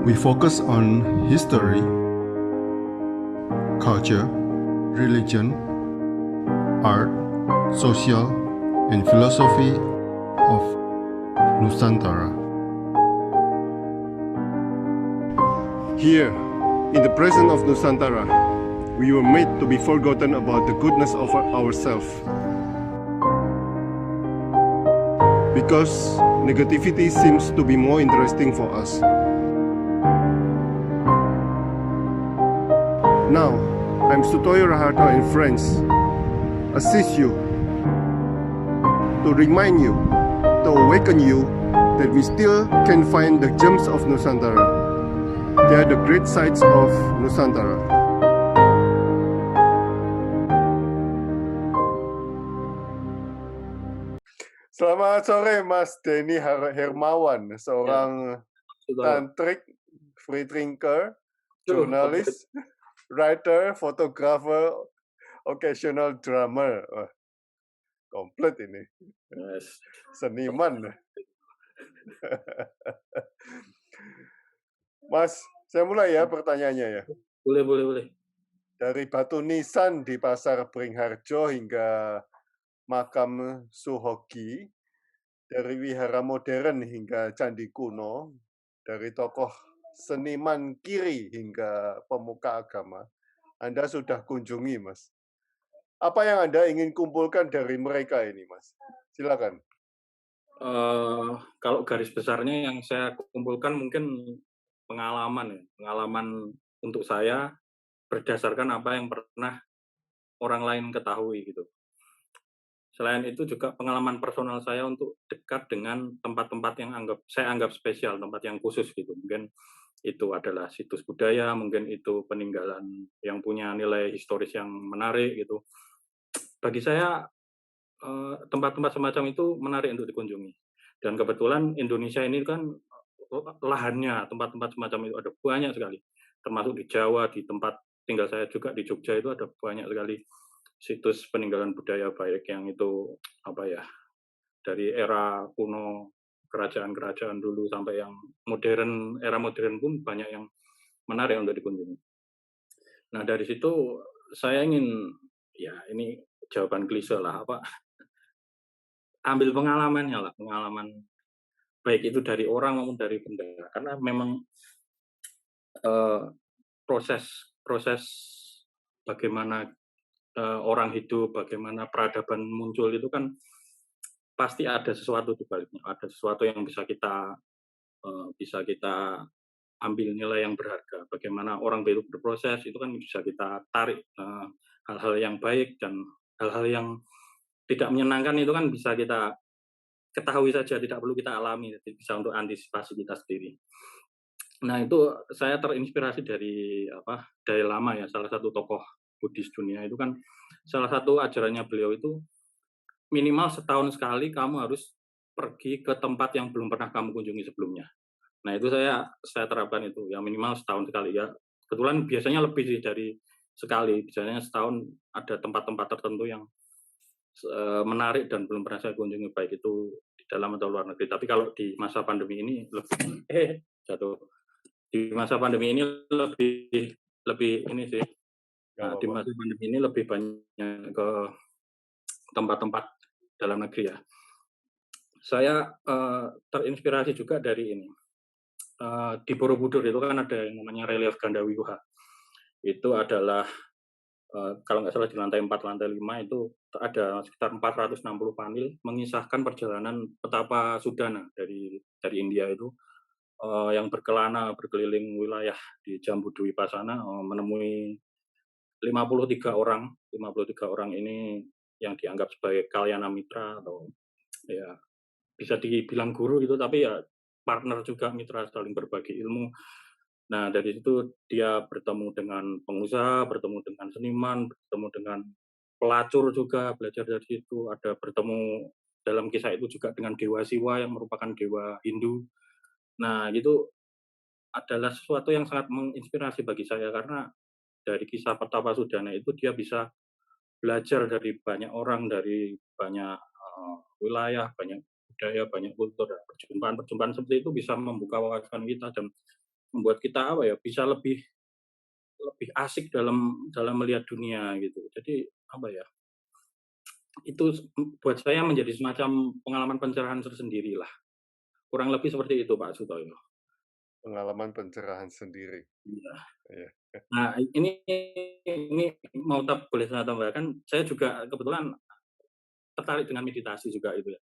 We focus on history, culture, religion, art, social, and philosophy of Nusantara. Here, in the presence of Nusantara, we were made to be forgotten about the goodness of ourselves. Because negativity seems to be more interesting for us. Now, I'm Sutoyo Raharto and friends, assist you, to remind you, to awaken you that we still can find the gems of Nusantara. They are the great sights of Nusantara. Selamat sore Mas Denny Hermawan, seorang tantrik, free thinker, jurnalis, writer, photographer, occasional drummer. Wah, komplit ini. Yes. Seniman. Mas, saya mulai ya pertanyaannya ya. Boleh. Dari batu nisan di Pasar Beringharjo hingga makam Suhoki, dari wihara modern hingga candi kuno, dari tokoh seniman kiri hingga pemuka agama, Anda sudah kunjungi, Mas. Apa yang Anda ingin kumpulkan dari mereka ini, Mas? Silakan. Kalau garis besarnya yang saya kumpulkan mungkin pengalaman untuk saya berdasarkan apa yang pernah orang lain ketahui gitu. Selain itu juga pengalaman personal saya untuk dekat dengan tempat-tempat yang saya anggap spesial, tempat yang khusus gitu. Mungkin itu adalah situs budaya, mungkin itu peninggalan yang punya nilai historis yang menarik gitu. Bagi saya tempat-tempat semacam itu menarik untuk dikunjungi. Dan kebetulan Indonesia ini kan lahannya, tempat-tempat semacam itu ada banyak sekali. Termasuk di Jawa, di tempat tinggal saya juga di Jogja itu ada banyak sekali situs peninggalan budaya, baik yang itu dari era kuno, kerajaan-kerajaan dulu sampai yang modern, era modern pun banyak yang menarik untuk dikunjungi. Nah, dari situ saya ingin, ya ini jawaban klise lah, ambil pengalamannya lah, pengalaman baik itu dari orang maupun dari benda. Karena memang proses bagaimana orang hidup, bagaimana peradaban muncul itu kan pasti ada sesuatu di baliknya, ada sesuatu yang bisa kita ambil nilai yang berharga. Bagaimana orang berproses itu kan bisa kita tarik hal-hal yang baik dan hal-hal yang tidak menyenangkan itu kan bisa kita ketahui saja, tidak perlu kita alami, bisa untuk antisipasi kita sendiri. Nah, itu saya terinspirasi dari Dalai Lama ya, salah satu tokoh Buddhis dunia itu kan salah satu ajarannya beliau itu minimal setahun sekali kamu harus pergi ke tempat yang belum pernah kamu kunjungi sebelumnya. Nah, itu saya terapkan itu, ya minimal setahun sekali ya. Kebetulan biasanya lebih sih dari sekali, biasanya setahun ada tempat-tempat tertentu yang menarik dan belum pernah saya kunjungi, baik itu di dalam atau luar negeri. Tapi kalau di masa pandemi ini di masa pandemi ini lebih ini sih. Nah, di masa pandemi ini lebih banyak ke tempat-tempat dalam negeri ya. Saya terinspirasi juga dari ini. Di Borobudur itu kan ada yang namanya relief Gandawiluha. Itu adalah kalau nggak salah di lantai 4, lantai 5 itu ada sekitar 460 panel mengisahkan perjalanan Petapa Sudana dari India itu yang berkelana berkeliling wilayah di Jambudwipasana menemui 53 orang ini yang dianggap sebagai kalyana mitra atau ya bisa dibilang guru gitu, tapi ya partner juga, mitra saling berbagi ilmu. Nah, dari situ dia bertemu dengan pengusaha, bertemu dengan seniman, bertemu dengan pelacur juga, belajar dari situ. Ada bertemu dalam kisah itu juga dengan Dewa Siwa yang merupakan dewa Hindu. Nah, itu adalah sesuatu yang sangat menginspirasi bagi saya karena dari kisah Petapa Sudana itu dia bisa belajar dari banyak orang, dari banyak wilayah, banyak budaya, banyak kultur. Perjumpaan-perjumpaan seperti itu bisa membuka wawasan kita dan membuat kita apa ya, bisa lebih lebih asik dalam dalam melihat dunia gitu. Jadi apa ya, itu buat saya menjadi semacam pengalaman pencerahan tersendiri lah. Kurang lebih seperti itu Pak Sutoyo. Pengalaman pencerahan sendiri. Iya. Iya. Nah ini mau boleh saya tambahkan, saya juga kebetulan tertarik dengan meditasi juga itu ya.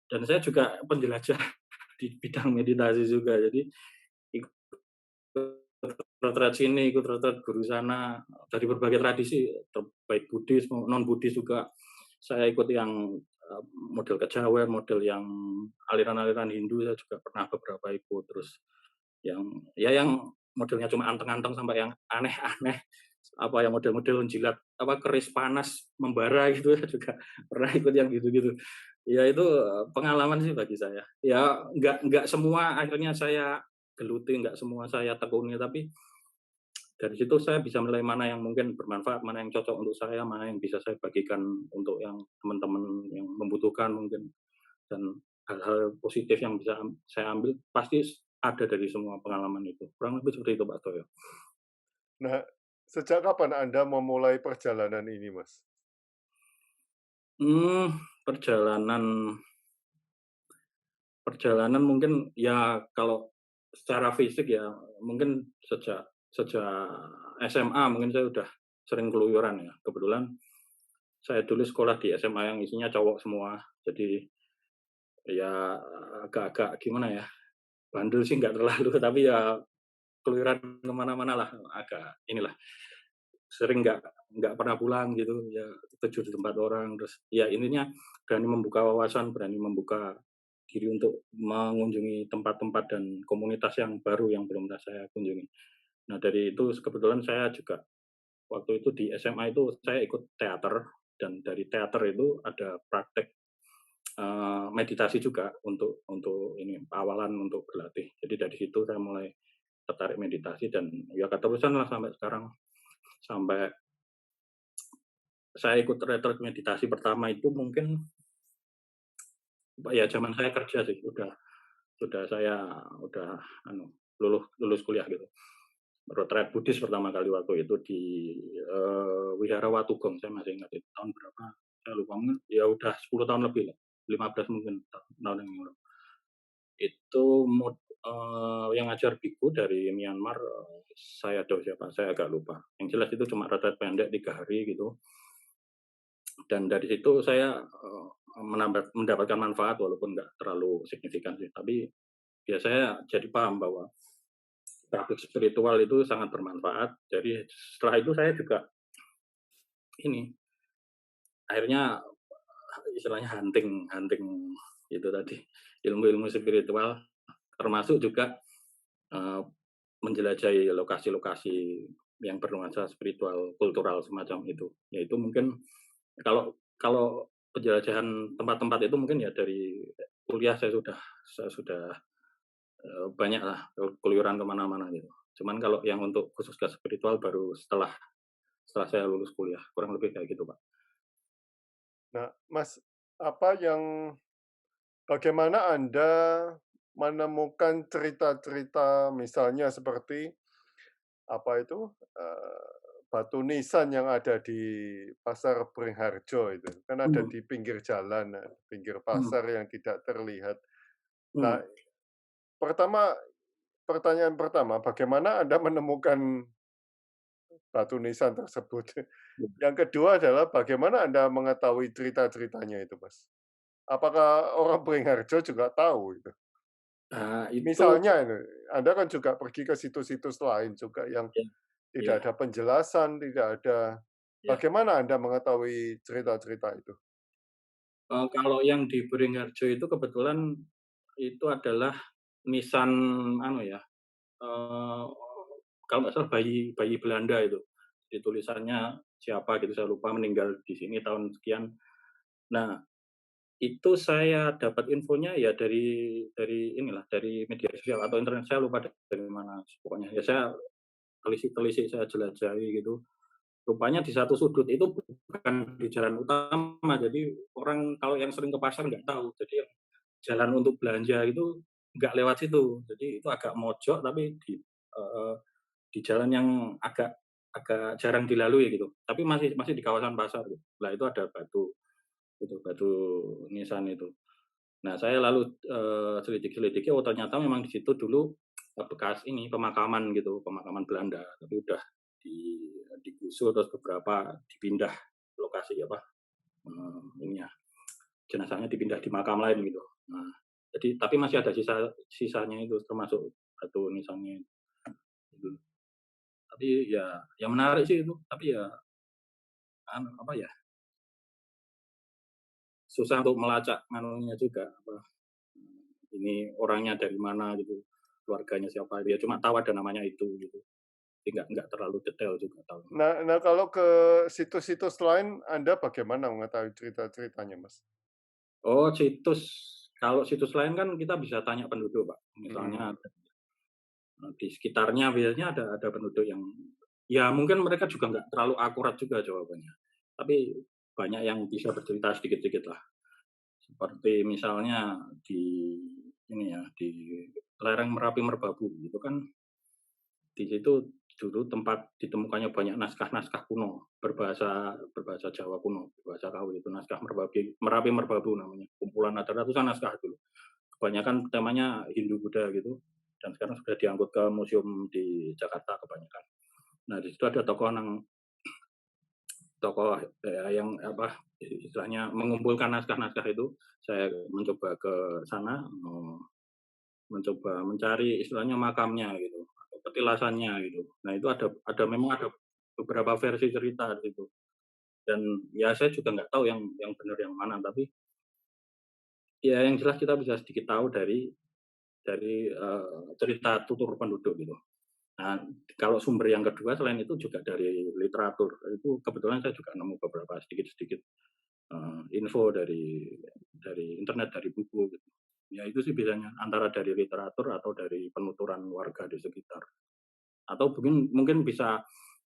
Dan saya juga penjelajah di bidang meditasi juga. Jadi ikut retret sini, ikut retret guru sana, dari berbagai tradisi, baik Buddhis, non Buddhis juga. Saya ikut yang model kejawen, model yang aliran-aliran Hindu saya juga pernah beberapa ikut. Terus yang modelnya cuma anteng-anteng sampai yang aneh-aneh, apa ya model-model jilat apa keris panas membara gitu ya juga pernah ikut yang gitu-gitu. Ya itu pengalaman sih bagi saya. Ya nggak semua akhirnya saya geluti, nggak semua saya tekuni, tapi dari situ saya bisa menilai mana yang mungkin bermanfaat, mana yang cocok untuk saya, mana yang bisa saya bagikan untuk yang teman-teman yang membutuhkan mungkin, dan hal-hal positif yang bisa saya ambil pasti ada dari semua pengalaman itu. Kurang lebih seperti itu Pak Toyo. Nah, sejak kapan Anda memulai perjalanan ini, Mas? Perjalanan perjalanan mungkin ya kalau secara fisik ya mungkin sejak sejak SMA mungkin saya udah sering keluyuran ya. Kebetulan saya dulu sekolah di SMA yang isinya cowok semua. Jadi ya agak-agak gimana ya, bandel sih nggak terlalu, tapi ya keluyuran kemana-mana lah, agak inilah, sering nggak pernah pulang gitu, ya terjun di tempat orang, terus ya intinya berani membuka wawasan, berani membuka diri untuk mengunjungi tempat-tempat dan komunitas yang baru yang belum pernah saya kunjungi. Nah dari itu kebetulan saya juga waktu itu di SMA itu saya ikut teater, dan dari teater itu ada praktek meditasi juga untuk ini awalan untuk berlatih. Jadi dari situ saya mulai tertarik meditasi dan ya keterusan lah sampai sekarang. Sampai saya ikut retret meditasi pertama itu mungkin ya zaman saya kerja sih, sudah saya udah lulus kuliah gitu. Retret Buddhis pertama kali waktu itu di Wihara Watugong, saya masih ingat itu tahun berapa, saya lupa, mungkin ya udah 10 tahun lebih lah, 15 mungkin tahun yang lalu. Itu yang ngajar biku dari Myanmar, saya tahu siapa, saya agak lupa. Yang jelas itu cuma retret pendek 3 hari gitu. Dan dari situ saya mendapatkan manfaat walaupun nggak terlalu signifikan sih. Tapi ya saya jadi paham bahwa praktik spiritual itu sangat bermanfaat. Jadi setelah itu saya juga ini akhirnya istilahnya hunting itu tadi, ilmu-ilmu spiritual, termasuk juga menjelajahi lokasi-lokasi yang bernuansa spiritual, kultural semacam itu. Yaitu mungkin kalau kalau penjelajahan tempat-tempat itu mungkin ya dari kuliah saya sudah banyak lah keluyuran kemana-mana gitu. Cuman kalau yang untuk khusus ke spiritual baru setelah saya lulus kuliah, kurang lebih kayak gitu Pak. Nah, Mas, bagaimana Anda menemukan cerita-cerita misalnya seperti apa itu batu nisan yang ada di Pasar Beringharjo itu kan ada Hmm. di pinggir jalan, pinggir Hmm. pasar yang tidak terlihat. Hmm. Nah, pertanyaan pertama, bagaimana Anda menemukan batu nisan tersebut? Yang kedua adalah bagaimana Anda mengetahui cerita-ceritanya itu, Mas? Apakah orang Beringharjo juga tahu itu? Nah, itu Misalnya ini, Anda kan juga pergi ke situs-situs lain juga yang ya, tidak ya, ada penjelasan, tidak ada. ya. Bagaimana Anda mengetahui cerita-cerita itu? Kalau yang di Beringharjo itu kebetulan itu adalah nisan ya, eee, kalau nggak salah bayi bayi Belanda itu. Di tulisannya siapa gitu saya lupa, meninggal di sini tahun sekian. Nah, itu saya dapat infonya ya dari inilah, dari media sosial atau internet, saya lupa dari mana pokoknya. Ya saya telisik-telisik, saya jelajahi gitu. Rupanya di satu sudut itu bukan di jalan utama, jadi orang kalau yang sering ke pasar nggak tahu. Jadi yang jalan untuk belanja itu nggak lewat situ. Jadi itu agak mojok tapi di di jalan yang agak jarang dilalui gitu, tapi masih masih di kawasan pasar gitu. Lah itu ada batu nisan itu. Nah saya lalu selidiki, oh ternyata memang di situ dulu bekas ini pemakaman gitu, pemakaman Belanda, tapi udah digusur terus beberapa dipindah lokasi apa ini ya jenazahnya dipindah di makam lain gitu. Nah, jadi tapi masih ada sisanya itu termasuk batu nisannya itu. Tapi ya menarik sih itu. Tapi ya apa ya susah untuk melacak manunya juga apa ini orangnya dari mana gitu keluarganya siapa dia cuma tahu ada namanya itu gitu tapi nggak terlalu detail juga tahu. Nah, kalau ke situs-situs lain, Anda bagaimana mengetahui cerita-ceritanya, Mas? Oh kalau situs lain kan kita bisa tanya penduduk Pak misalnya di sekitarnya biasanya ada penduduk yang ya mungkin mereka juga nggak terlalu akurat juga jawabannya tapi banyak yang bisa bercerita sedikit-sedikit lah seperti misalnya di ini ya di lereng Merapi Merbabu itu kan di situ dulu tempat ditemukannya banyak naskah-naskah kuno berbahasa Jawa kuno, berbahasa Kawi itu naskah Merapi Merbabu namanya. Kumpulan ada ratusan naskah dulu. Kebanyakan temanya Hindu Buddha gitu dan sekarang sudah diangkut ke museum di Jakarta kebanyakan. Nah, di situ ada tokoh yang apa istilahnya mengumpulkan naskah-naskah itu. Saya mencoba ke sana mencoba mencari istilahnya makamnya gitu atau petilasannya gitu. Nah itu memang ada beberapa versi cerita di situ. Dan ya saya juga nggak tahu yang benar yang mana tapi ya yang jelas kita bisa sedikit tahu dari cerita tutur penduduk gitu. Nah kalau sumber yang kedua selain itu juga dari literatur itu kebetulan saya juga nemu beberapa sedikit-sedikit info dari internet dari buku gitu. Ya itu sih biasanya antara dari literatur atau dari penuturan warga di sekitar. Atau mungkin bisa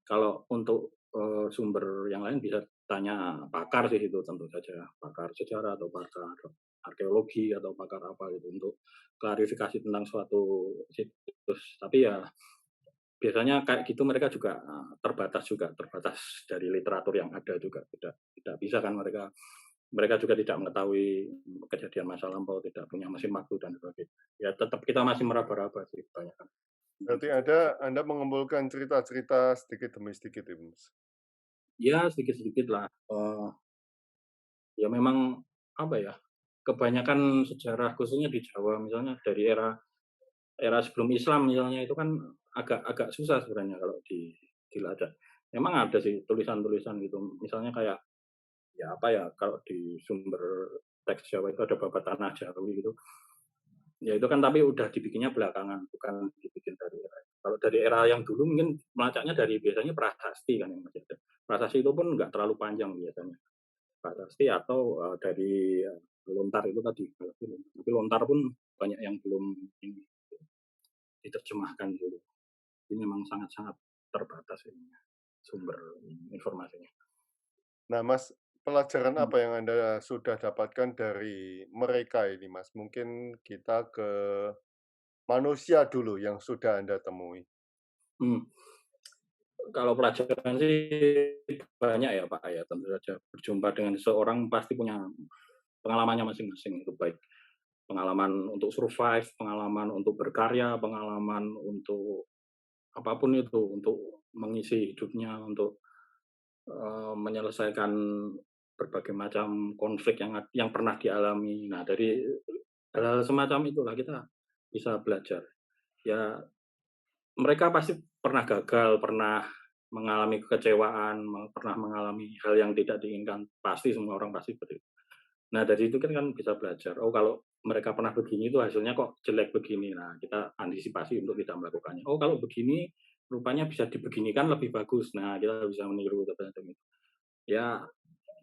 kalau untuk sumber yang lain bisa tanya pakar sih itu tentu saja, pakar sejarah atau pakar arkeologi atau pakar apa gitu untuk klarifikasi tentang suatu situs. Tapi ya biasanya kayak gitu mereka juga terbatas dari literatur yang ada juga tidak bisa kan mereka juga tidak mengetahui kejadian masa lampau, tidak punya mesin waktu dan sebagainya. Ya tetap kita masih meraba-raba sih kebanyakan. Berarti Anda mengumpulkan cerita-cerita sedikit demi sedikit, ya, Mas? Ya sedikit-sedikit lah. Ya memang apa ya kebanyakan sejarah khususnya di Jawa misalnya dari era sebelum Islam misalnya itu kan agak susah sebenarnya kalau dilacak. Memang ada sih tulisan-tulisan gitu. Misalnya kayak ya apa ya kalau di sumber teks Jawa itu ada babat tanah Jawi gitu. Ya itu kan tapi udah dibikinnya belakangan, bukan dibikin dari era. Kalau dari era yang dulu mungkin melacaknya dari biasanya prasasti kan yang masih ada. Prasasti itu pun nggak terlalu panjang biasanya. Prasasti atau dari lontar itu tadi. Tapi lontar pun banyak yang belum ini diterjemahkan dulu. Ini memang sangat-sangat terbatas ini sumber informasinya. Nah, Mas, pelajaran apa yang Anda sudah dapatkan dari mereka ini, Mas? Mungkin kita ke manusia dulu yang sudah Anda temui. Hmm. Kalau pelajaran sih banyak ya Pak ya tentu saja berjumpa dengan seseorang pasti punya pengalamannya masing-masing itu baik pengalaman untuk survive, pengalaman untuk berkarya, pengalaman untuk apapun itu untuk mengisi hidupnya untuk menyelesaikan berbagai macam konflik yang pernah dialami. Nah dari hal-hal semacam itulah kita bisa belajar. Ya mereka pasti pernah gagal, pernah mengalami kekecewaan, pernah mengalami hal yang tidak diinginkan. Pasti semua orang pasti seperti itu. Nah dari itu kan bisa belajar. Oh kalau mereka pernah begini itu hasilnya kok jelek begini. Nah kita antisipasi untuk tidak melakukannya. Oh kalau begini rupanya bisa dibeginikan lebih bagus. Nah kita bisa meniru itu. Ya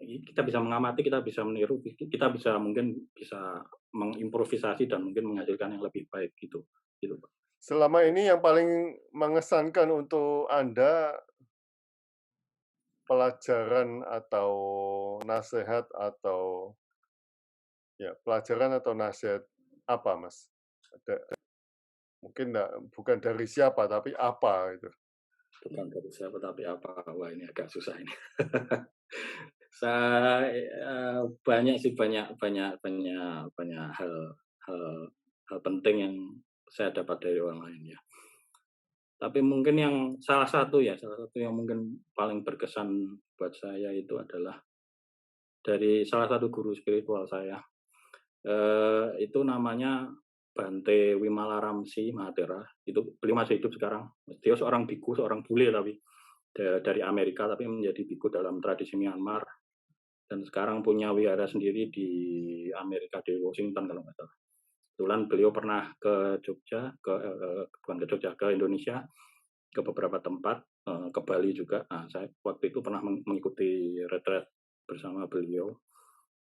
kita bisa mengamati, kita bisa meniru, kita mungkin bisa mengimprovisasi dan mungkin menghasilkan yang lebih baik gitu. Gitu Pak. Selama ini yang paling mengesankan untuk Anda pelajaran atau nasihat atau ya pelajaran atau nasihat apa, Mas? Ada Mungkin bukan dari siapa, tapi apa itu. Bukan dari siapa tapi apa. Wah, ini agak susah ini. Saya banyak sih, banyak banyak banyak banyak hal hal penting yang saya dapat dari orang lain ya. Tapi mungkin yang salah satu yang mungkin paling berkesan buat saya itu adalah dari salah satu guru spiritual saya. Itu namanya Bante Wimalaramsi Mahatera. Itu beliau masih hidup sekarang. Dia seorang biku, seorang bule tapi dari Amerika tapi menjadi biku dalam tradisi Myanmar dan sekarang punya wihara sendiri di Amerika di Washington kalau nggak salah. Kebetulan beliau pernah ke Jogja, bukan ke Jogja, ke Indonesia, ke beberapa tempat, ke Bali juga. Nah, saya waktu itu pernah mengikuti retreat bersama beliau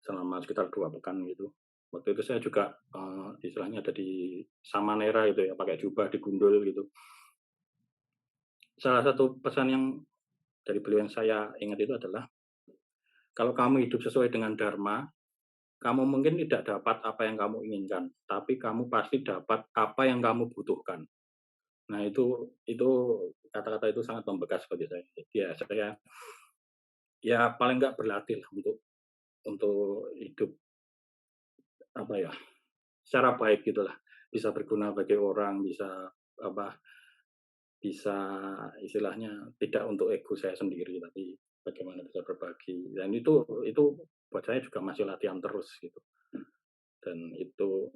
selama sekitar 2 pekan gitu. Waktu itu saya juga istilahnya ada di Samanera itu ya, pakai jubah digundul gitu. Salah satu pesan yang dari beliau yang saya ingat itu adalah kalau kamu hidup sesuai dengan dharma, kamu mungkin tidak dapat apa yang kamu inginkan, tapi kamu pasti dapat apa yang kamu butuhkan. Nah, itu kata-kata itu sangat membekas bagi saya. Ya, saya ya paling nggak berlatih lah untuk hidup apa ya, secara baik gitulah. Bisa berguna bagi orang, bisa apa, bisa istilahnya tidak untuk ego saya sendiri, tapi bagaimana bisa berbagi. Dan itu buat saya juga masih latihan terus gitu. Dan itu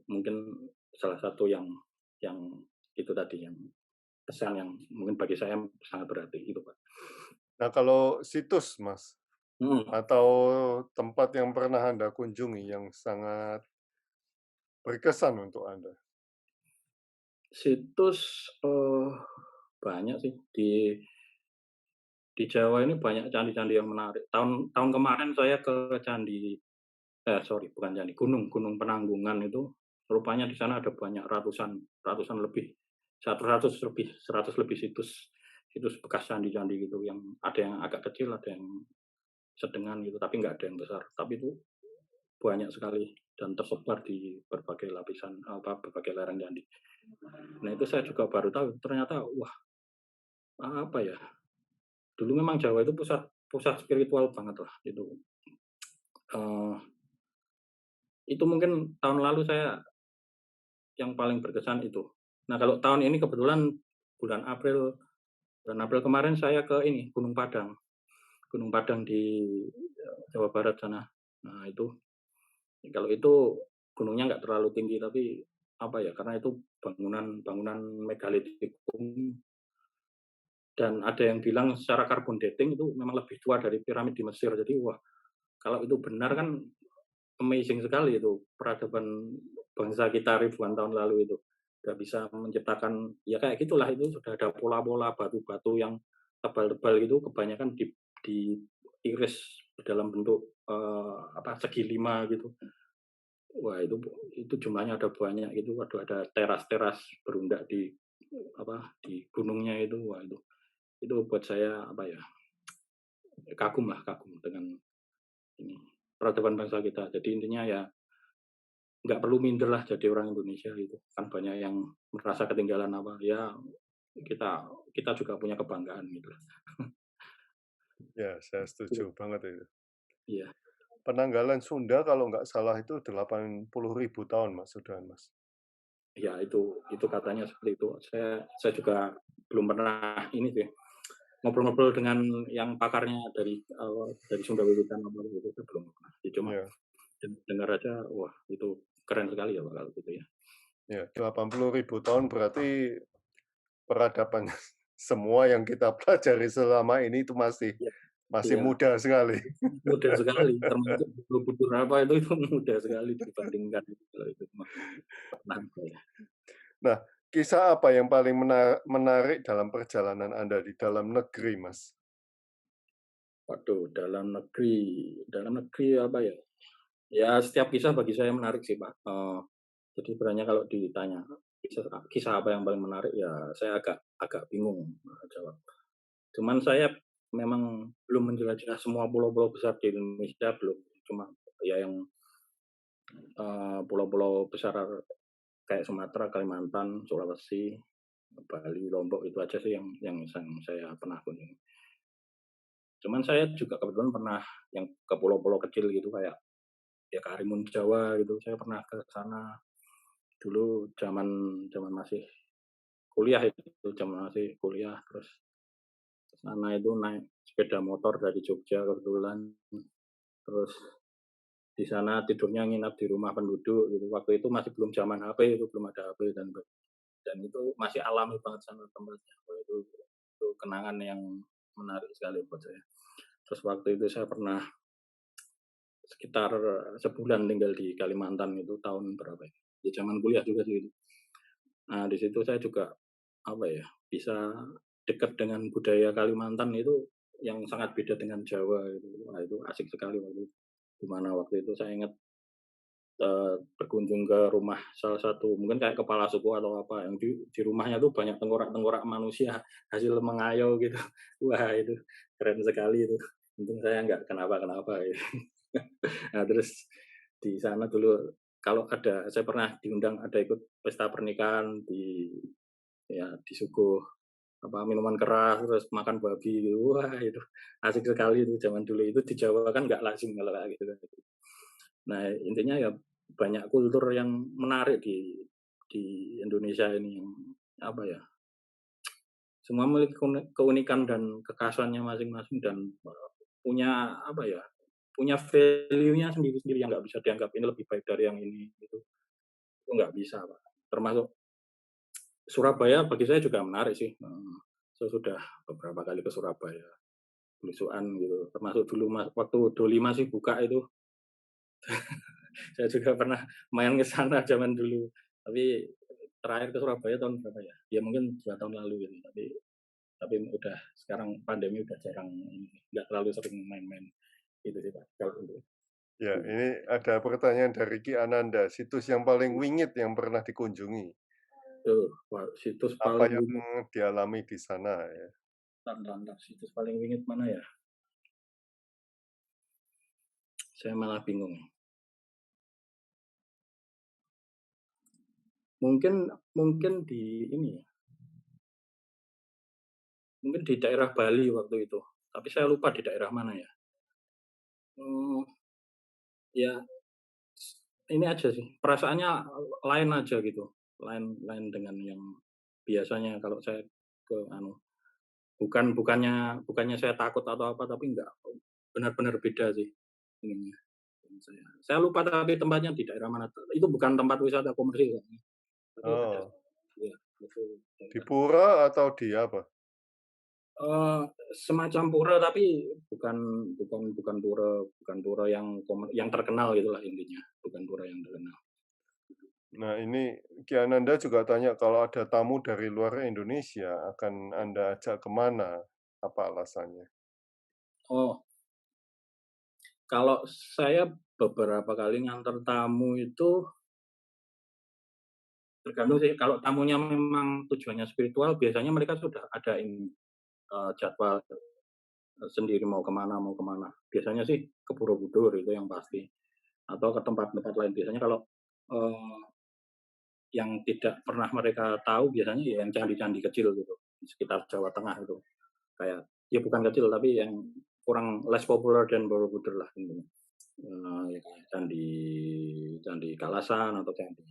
mungkin salah satu yang itu tadi yang pesan yang mungkin bagi saya sangat berarti itu Pak. Nah, kalau situs, Mas, Hmm, atau tempat yang pernah Anda kunjungi yang sangat berkesan untuk Anda? situs banyak sih di Jawa ini banyak candi-candi yang menarik. Tahun kemarin saya ke candi sorry bukan candi Gunung Penanggungan itu rupanya di sana ada banyak ratusan lebih 100 lebih situs situs bekas candi-candi gitu yang ada yang agak kecil ada yang sedengan gitu tapi nggak ada yang besar tapi itu banyak sekali dan tersebar di berbagai lapisan berbagai lereng candi. Nah itu saya juga baru tahu ternyata wah apa ya dulu memang Jawa itu pusat pusat spiritual banget lah Eh, itu mungkin tahun lalu saya yang paling berkesan itu. Nah kalau tahun ini kebetulan bulan April bulan April kemarin saya ke ini Gunung Padang di Jawa Barat sana. Nah itu kalau itu gunungnya nggak terlalu tinggi tapi apa ya karena itu bangunan megalitikum dan ada yang bilang secara carbon dating itu memang lebih tua dari piramid di Mesir. Jadi wah kalau itu benar kan amazing sekali itu peradaban bangsa kita ribuan tahun lalu itu udah bisa menciptakan ya kayak gitulah itu sudah ada pola-pola batu-batu yang tebal-tebal gitu kebanyakan diiris dalam bentuk segi 5 gitu. Wah itu jumlahnya ada banyak itu ada teras-teras berundak di gunungnya itu. Wah itu buat saya apa ya kagum dengan ini peradaban bangsa kita. Jadi intinya ya nggak perlu minder lah jadi orang Indonesia gitu kan banyak yang merasa ketinggalan apa ya kita kita juga punya kebanggaan gitu. Ya, saya setuju banget itu. Iya Penanggalan Sunda kalau nggak salah itu 80.000 tahun, Mas, sudah, Mas. ya itu katanya seperti itu saya juga belum pernah ini sih ngobrol-ngobrol dengan yang pakarnya dari Sunda Wiwitan apa gitu itu belum pernah. Ya, cuma Ya, dengar aja wah itu keren sekali ya Pak kalau gitu ya. ya, 80.000 tahun berarti peradaban semua yang kita pelajari selama ini itu masih Iya, masih iya. muda sekali. Mudah sekali, termasuk Borobudur apa itu mudah sekali dibandingkan kalau itu mah pernah ya. Nah, kisah apa yang paling menarik dalam perjalanan Anda di dalam negeri, Mas? Waduh, dalam negeri apa ya? Ya setiap kisah bagi saya menarik sih Pak. Jadi sebenarnya kalau ditanya kisah apa yang paling menarik ya saya agak agak bingung jawab. Cuman saya memang belum menjelajah semua pulau-pulau besar di Indonesia belum. Cuma ya yang pulau-pulau besar kayak Sumatera, Kalimantan, Sulawesi, Bali, Lombok itu aja sih yang saya pernah kunjungi. Cuman saya juga kebetulan pernah yang ke pulau-pulau kecil gitu kayak ya Karimun Jawa gitu. Saya pernah ke sana dulu zaman masih kuliah itu, zaman masih kuliah terus ke sana itu naik sepeda motor dari Jogja kebetulan. Terus di sana tidurnya nginap di rumah penduduk gitu. Waktu itu masih belum zaman HP, itu belum ada HP dan itu masih alami banget sana tempatnya. Itu kenangan yang menarik sekali buat saya. Terus waktu itu saya pernah sekitar sebulan tinggal di Kalimantan itu tahun berapa ya? Di zaman kuliah juga sih itu. Nah, di situ saya juga bisa dekat dengan budaya Kalimantan itu yang sangat beda dengan Jawa itu. Nah, itu asik sekali waktu itu. Dimana waktu itu saya ingat berkunjung ke rumah salah satu mungkin kayak kepala suku atau apa yang di rumahnya tuh banyak tengkorak-tengkorak manusia hasil mengayau gitu. Wah itu keren sekali itu. Untung saya nggak kenapa-kenapa gitu. Nah terus di sana dulu kalau saya pernah diundang ada ikut pesta pernikahan di suku minuman keras terus makan babi gitu. Wah itu asik sekali itu zaman dulu itu di Jawa kan nggak lazim kalau kayak gitu. Nah intinya ya banyak kultur yang menarik di Indonesia ini yang semua memiliki keunikan dan kekhasannya masing-masing dan punya punya value-nya sendiri-sendiri yang nggak bisa dianggap ini lebih baik dari yang ini itu nggak bisa Pak. Termasuk Surabaya bagi saya juga menarik sih. Saya sudah beberapa kali ke Surabaya belusuan gitu. Termasuk dulu waktu Doli masih buka itu saya juga pernah main ke sana zaman dulu. Tapi terakhir ke Surabaya tahun berapa ya? Ya mungkin 2 tahun lalu gitu. Tapi udah sekarang pandemi udah jarang, nggak terlalu sering main-main gitu sih Pak. Kalau untuk Ya, ini ada pertanyaan dari Ki Ananda. Situs yang paling wingit yang pernah dikunjungi. situs Apa paling yang wingit, dialami di sana ya? situs paling wingit mana ya? Saya malah bingung. Mungkin di ini ya. Mungkin di daerah Bali waktu itu. Tapi saya lupa di daerah mana ya. Ya ini aja sih. Perasaannya lain aja gitu. Lain dengan yang biasanya kalau saya ke bukannya saya takut atau apa tapi enggak benar-benar beda sih ininya. Saya lupa tapi tempatnya di daerah mana. Itu bukan tempat wisata komersil. Tapi ada Oh, ya, itu di pura atau di apa? semacam pura tapi bukan pura yang terkenal gitulah intinya. Bukan pura yang terkenal. Nah, ini Ki Ananda juga tanya kalau ada tamu dari luar Indonesia akan Anda ajak kemana? Apa alasannya? Oh, kalau saya beberapa kali ngantar tamu itu tergantung sih. Kalau tamunya memang tujuannya spiritual, biasanya mereka sudah ada jadwal sendiri mau kemana. Biasanya sih ke Borobudur itu yang pasti. Atau ke tempat-tempat lain. Biasanya kalau yang tidak pernah mereka tahu biasanya ya yang candi-candi kecil gitu di sekitar Jawa Tengah itu kayak ya bukan kecil tapi yang kurang less populer dan Borobudur lah intinya. Ya kayak candi Kalasan atau candi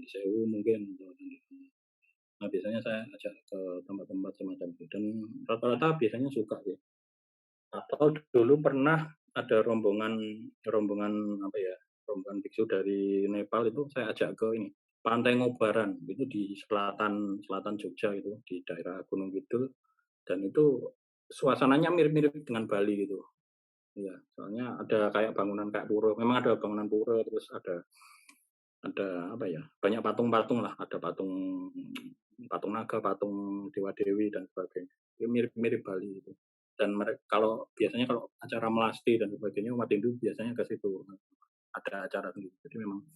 Sewu mungkin nah biasanya saya ajak ke tempat-tempat semacam itu dan rata-rata biasanya suka ya atau dulu pernah ada rombongan rombongan biksu dari Nepal itu saya ajak ke ini Pantai Ngobaran itu di selatan Jogja itu di daerah Gunung Kidul dan itu suasananya mirip-mirip dengan Bali gitu ya soalnya ada kayak bangunan kayak pura memang ada bangunan pura terus ada banyak patung-patung lah ada patung naga patung dewa dewi dan sebagainya itu mirip-mirip Bali itu dan kalau acara melasti dan sebagainya umat Hindu biasanya ke situ ada acara sendiri jadi memang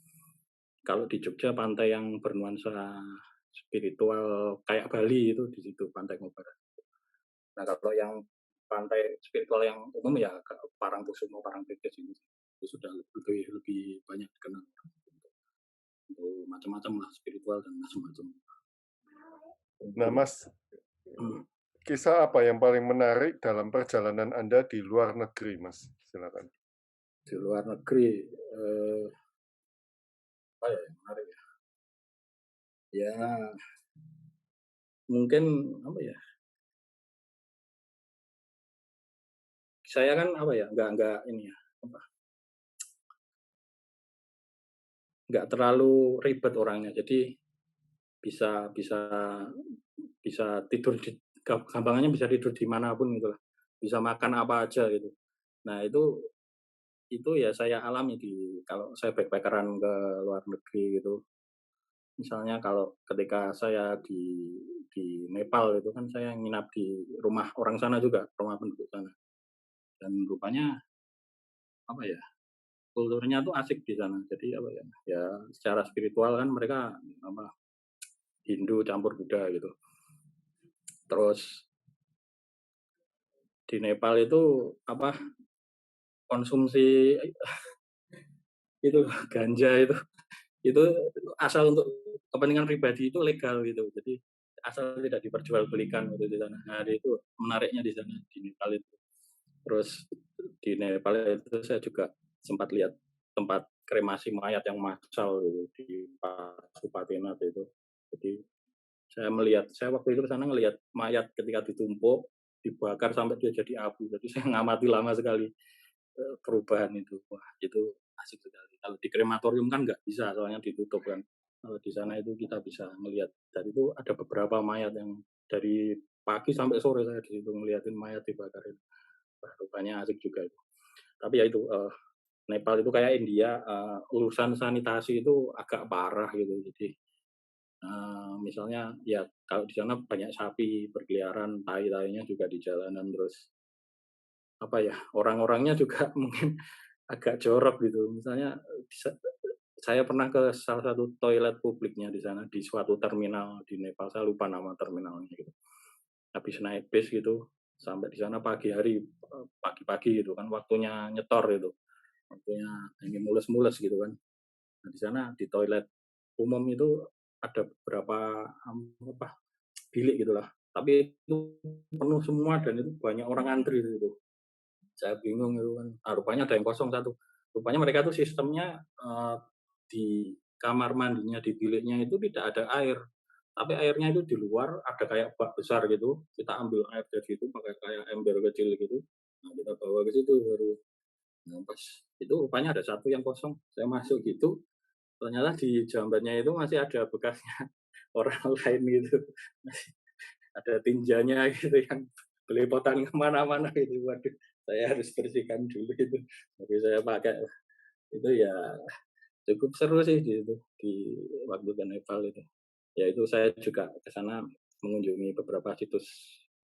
kalau di Jogja pantai yang bernuansa spiritual kayak Bali itu di situ Pantai Ngobaran. Nah kalau yang pantai spiritual yang umum ya Parangkusumo Parangtritis ini itu sudah lebih banyak dikenal untuk macam-macam lah, spiritual dan macam-macam. Nah, Mas, Hmm. kisah apa yang paling menarik dalam perjalanan Anda di luar negeri, Mas? Silakan. Di luar negeri, apa ya yang menarik ya? Ya mungkin apa ya? Saya kan apa ya? Nggak ini ya, apa? Nggak terlalu ribet orangnya, jadi bisa bisa bisa tidur di gampangannya bisa tidur dimanapun gitu lah, bisa makan apa aja gitu. Nah itu ya saya alami kalau saya backpackeran ke luar negeri gitu. Misalnya kalau ketika saya di Nepal itu kan saya nginap di rumah orang sana juga, rumah penduduk sana. Dan rupanya apa ya, kulturnya tuh asik di sana. Jadi apa ya, ya secara spiritual kan mereka apa Hindu campur Buddha gitu. Terus di Nepal itu apa konsumsi itu ganja itu asal untuk kepentingan pribadi itu legal gitu. Jadi asal tidak diperjualbelikan gitu di sana. Nah, itu menariknya di sana di Nepal itu. Terus di Nepal itu saya juga sempat lihat tempat kremasi mayat yang massal gitu, di Pasupatinat itu. Jadi saya waktu itu ke sana ngelihat mayat ketika ditumpuk, dibakar sampai dia jadi abu. Jadi saya ngamati lama sekali perubahan itu. Wah, itu asik sekali. Kalau di krematorium kan nggak bisa, soalnya ditutup kan. Kalau di sana itu kita bisa melihat. Dan itu ada beberapa mayat yang dari pagi sampai sore saya di situ ngeliatin mayat dibakar itu. Wah, rupanya asik juga itu. Tapi ya itu Nepal itu kayak India, urusan sanitasi itu agak parah gitu. Jadi misalnya ya kalau di sana banyak sapi berkeliaran, tai-tainya juga di jalanan, terus apa ya orang-orangnya juga mungkin agak jorok gitu. Misalnya saya pernah ke salah satu toilet publiknya di sana di suatu terminal di Nepal, saya lupa nama terminalnya gitu. Habis naik bis gitu sampai di sana pagi hari, pagi-pagi gitu kan waktunya nyetor gitu. Waktunya ini mules-mules gitu kan. Nah, di sana di toilet umum itu ada beberapa apa bilik gitulah. Tapi itu penuh semua dan itu banyak orang antri gitu. Saya bingung itu kan. Nah, rupanya ada yang kosong satu. Rupanya mereka tuh sistemnya di kamar mandinya di biliknya itu tidak ada air. Tapi airnya itu di luar ada kayak bak besar gitu. Kita ambil air dari situ pakai kayak ember kecil gitu. Nah, kita bawa ke situ baru. Nah, pas itu rupanya ada satu yang kosong. Saya masuk gitu. Ternyata di jambannya itu masih ada bekasnya orang lain gitu. Masih ada tinjanya gitu yang belepotan kemana-mana gitu. Waduh, saya harus bersihkan dulu itu. Jadi saya pakai itu ya cukup seru sih di waktu ke Nepal itu. Ya itu saya juga ke sana mengunjungi beberapa situs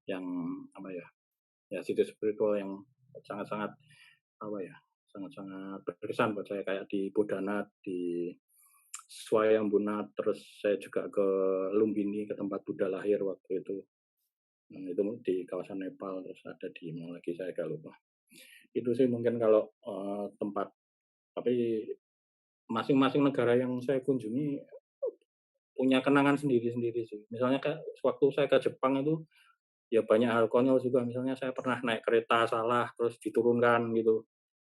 yang apa ya, ya situs spiritual yang sangat-sangat apa ya, sangat-sangat berkesan buat saya kayak di Bodanat, di Swayambunat, terus saya juga ke Lumbini ke tempat Buddha lahir waktu itu. Nah, itu di kawasan Nepal, terus ada di mana lagi saya agak lupa. Itu sih mungkin kalau tempat, tapi masing-masing negara yang saya kunjungi punya kenangan sendiri-sendiri sih. Misalnya kayak waktu saya ke Jepang itu ya banyak hal konyol juga. Misalnya saya pernah naik kereta salah terus diturunkan gitu.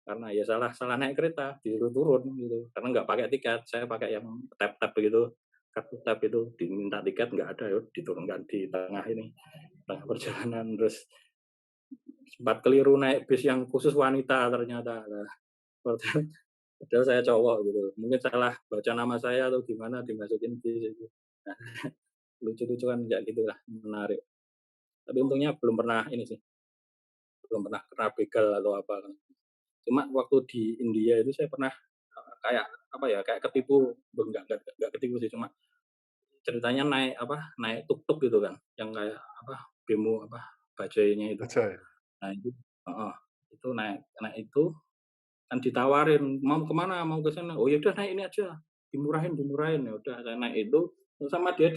Karena ya salah naik kereta disuruh turun gitu. Karena nggak pakai tiket, saya pakai yang tap-tap begitu. Kartu tap itu diminta tiket nggak ada, ya diturunkan di tengah ini, tengah perjalanan. Terus sempat keliru naik bis yang khusus wanita ternyata. Nah, padahal saya cowok gitu. Mungkin salah baca nama saya atau gimana dimasukin bis itu. Nah, lucu-lucuan kayak gitulah, menarik. Tapi untungnya belum pernah ini sih, belum pernah kena begal atau apa. Cuma waktu di India itu saya pernah kayak apa ya, kayak ketipu, enggak ketipu sih, cuma ceritanya naik tuk-tuk gitu kan, yang kayak apa, bemo apa, bajainya itu. Baca ya? Nah itu heeh, itu naik naik itu kan ditawarin, "Mau kemana? Mau ke sana?" "Oh ya udah naik ini aja, dimurahin." Ya udah saya naik itu, terus sama dia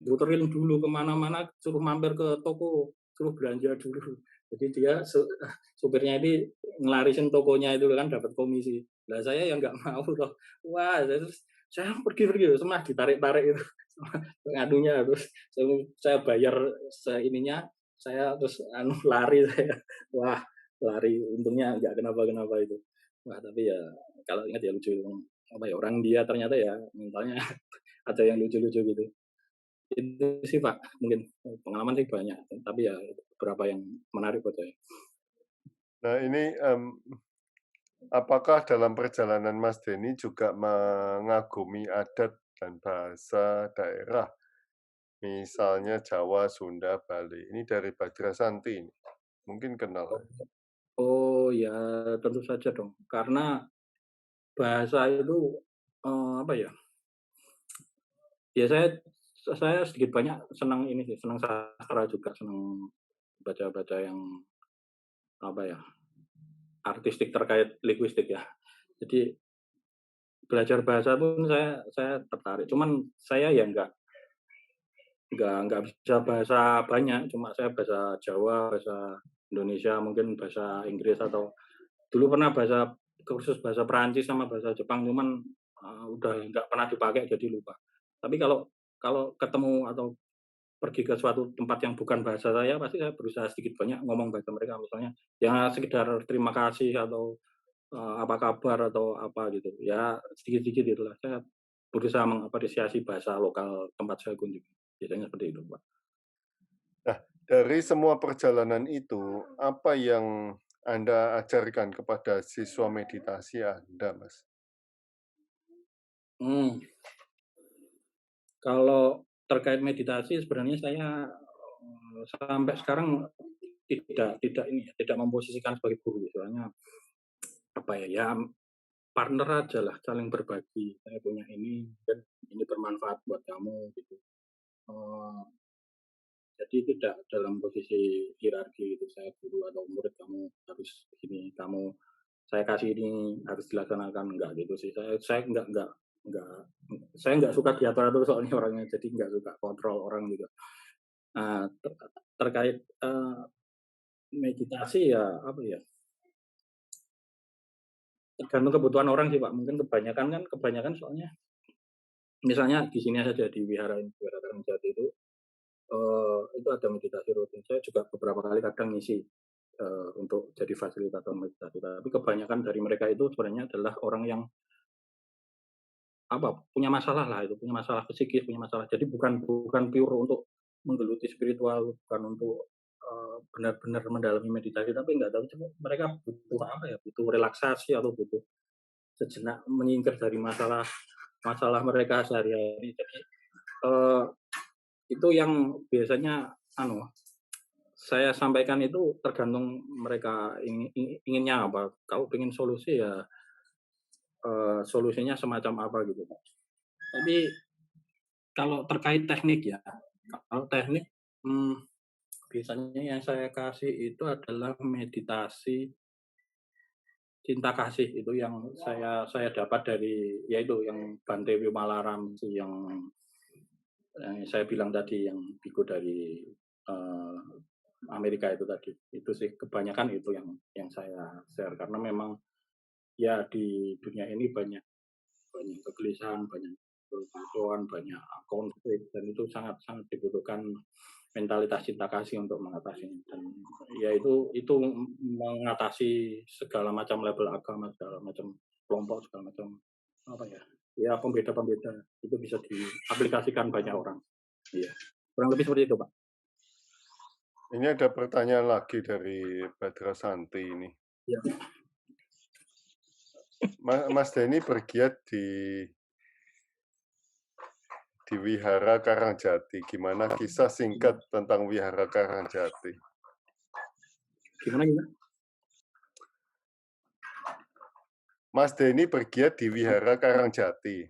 diputerin dulu kemana-mana, suruh mampir ke toko, suruh belanja dulu. Jadi dia supirnya ini ngelarisin tokonya itu kan dapat komisi. Lah saya yang nggak mau loh. Wah, terus saya pergi semua ditarik-tarik itu ngadunya, terus saya bayar seininya, saya terus lari saya. Wah, lari untungnya nggak kenapa-kenapa itu. Wah, tapi ya kalau ingat ya lucu, apa ya, orang dia ternyata ya mentalnya ada yang lucu-lucu gitu. Itu sih Pak, mungkin pengalaman sih banyak, tapi ya beberapa yang menarik buat saya. Nah ini apakah dalam perjalanan Mas Denny juga mengagumi adat dan bahasa daerah, misalnya Jawa, Sunda, Bali? Ini dari Badra Santi, mungkin kenal. Oh ya, tentu saja dong, karena bahasa itu apa ya? Ya saya sedikit banyak senang ini sih, senang sastra juga, senang baca-baca yang apa ya, artistik terkait linguistik ya. Jadi belajar bahasa pun saya tertarik. Cuman saya ya nggak bisa bahasa banyak, cuma saya bahasa Jawa, bahasa Indonesia, mungkin bahasa Inggris, atau dulu pernah kursus bahasa Perancis sama bahasa Jepang, cuman udah nggak pernah dipakai jadi lupa. Tapi kalau ketemu atau pergi ke suatu tempat yang bukan bahasa saya, pasti saya berusaha sedikit banyak ngomong bahasa mereka, misalnya ya sekedar terima kasih atau apa kabar atau apa gitu. Ya sedikit-sedikit itulah saya berusaha mengapresiasi bahasa lokal tempat saya kunjungi. Biasanya seperti itu, Pak. Nah, dari semua perjalanan itu, apa yang Anda ajarkan kepada siswa meditasi Anda, Mas? Kalau terkait meditasi sebenarnya saya sampai sekarang tidak memposisikan sebagai guru, soalnya apa ya partner aja lah, saling berbagi. Saya punya ini dan ini bermanfaat buat kamu gitu. Jadi tidak dalam posisi hierarki gitu, saya guru atau murid, kamu harus ini, saya kasih ini harus dilaksanakan, enggak gitu sih. Saya enggak saya enggak suka diatur-atur soalnya orangnya, jadi enggak suka kontrol orang gitu. Terkait meditasi ya apa ya, tergantung kebutuhan orang sih Pak. Mungkin kebanyakan soalnya misalnya di sini saja di Wihara Karangjati itu ada meditasi rutin. Saya juga beberapa kali kadang ngisi untuk jadi fasilitator meditasi. Tapi kebanyakan dari mereka itu sebenarnya adalah orang yang punya masalah lah, itu punya masalah psikis, punya masalah. Jadi bukan pure untuk menggeluti spiritual, bukan untuk benar-benar mendalami meditasi, tapi enggak tahu cuma mereka butuh apa ya, butuh relaksasi atau butuh sejenak menyingkir dari masalah mereka sehari-hari. Jadi itu yang biasanya saya sampaikan itu tergantung mereka inginnya apa. Kalau pengen solusi ya solusinya semacam apa gitu. Tapi kalau terkait teknik ya, kalau teknik biasanya yang saya kasih itu adalah meditasi cinta kasih, itu yang saya dapat dari yaitu yang Bhante Vimalaramsi yang saya bilang tadi, yang biku dari Amerika itu tadi. Itu sih kebanyakan itu yang saya share, karena memang ya di dunia ini banyak kegelisahan, banyak kekacauan, banyak konflik, dan itu sangat dibutuhkan mentalitas cinta kasih untuk mengatasinya. Dan ya itu mengatasi segala macam label agama, segala macam kelompok, segala macam ya pembeda-pembeda itu bisa diaplikasikan banyak orang. Iya, kurang lebih seperti itu Pak. Ini ada pertanyaan lagi dari Badra Santi ini. Ya. Mas Denny bergiat di Wihara Karangjati. Gimana kisah singkat tentang Wihara Karangjati? Gimana? Mas Denny bergiat di Wihara Karangjati.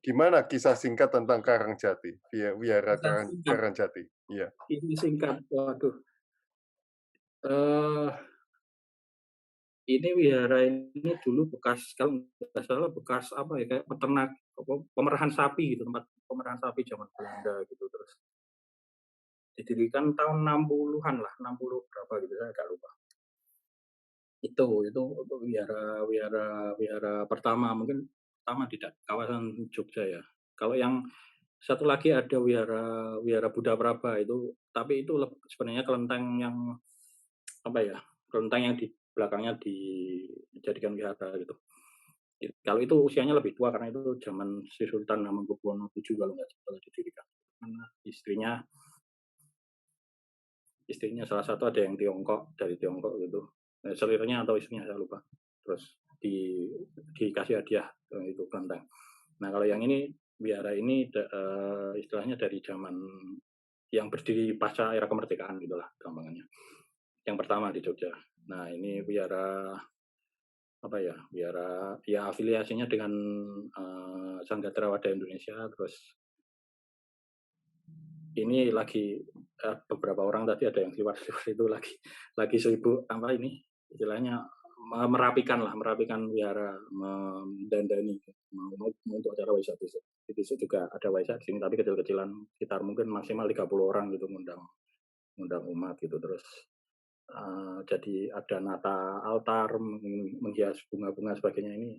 Gimana kisah singkat tentang Karangjati? Wihara Karangjati. Iya. Ini singkat, waduh. Ini wihara ini dulu bekas, kalau nggak salah bekas apa ya, kayak peternak, pemerahan sapi gitu, tempat pemerahan sapi zaman Belanda gitu. Terus didirikan tahun 60-an lah, 60 berapa gitu, saya agak lupa. Itu wihara pertama, mungkin pertama di kawasan Jogja ya. Kalau yang satu lagi ada Wihara Buddha Praba itu, tapi itu sebenarnya kelenteng yang apa ya? Kelenteng yang di belakangnya dijadikan wihara gitu. Kalau itu usianya lebih tua karena itu zaman Sri Sultan Hamengkubuwono VII kalau nggak salah didirikan. Karena istrinya salah satu ada yang dari Tiongkok gitu. Selirnya atau istrinya saya lupa. Terus dikasih hadiah itu kelenteng. Nah kalau yang ini wihara ini istilahnya dari zaman yang berdiri pasca era kemerdekaan gitulah gampangannya. Yang pertama di Jogja. Nah ini wihara apa ya? Wihara ya afiliasinya dengan Sanggatera Wada Indonesia. Terus ini lagi beberapa orang tadi ada yang keluar itu lagi sibuk apa ini istilahnya merapikan wihara, mendandani mau untuk acara waisak besok. Besok juga ada waisak di sini tapi kecil-kecilan sekitar mungkin maksimal 30 orang gitu ngundang umat gitu. Terus jadi ada nata altar, menghias bunga-bunga sebagainya. Ini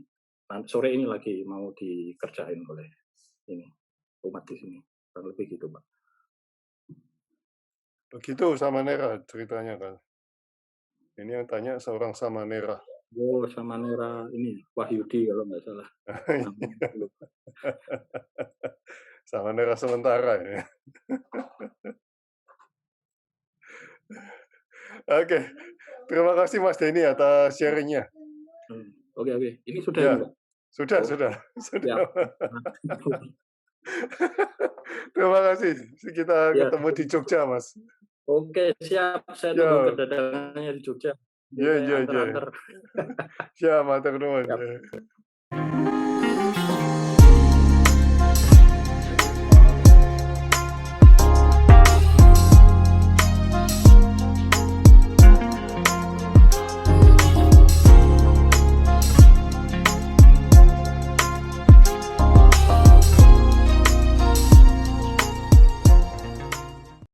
sore ini lagi mau dikerjain oleh ini umat di sini. Kurang lebih gitu, Pak. Begitu Samanera ceritanya kan. Ini yang tanya seorang Samanera. Oh, Samanera ini Wahyudi kalau nggak salah. Samanera sementara ya. Oke, terima kasih Mas Denny atas sharingnya. Oke. Ini sudah Ya, ini, Pak? sudah. Ya. Terima kasih. Kita Ya. ketemu di Jogja, Mas. Oke, siap. Saya tunggu kedatangannya di Jogja. Iya. Antar-antar. Siap, matur nuwun.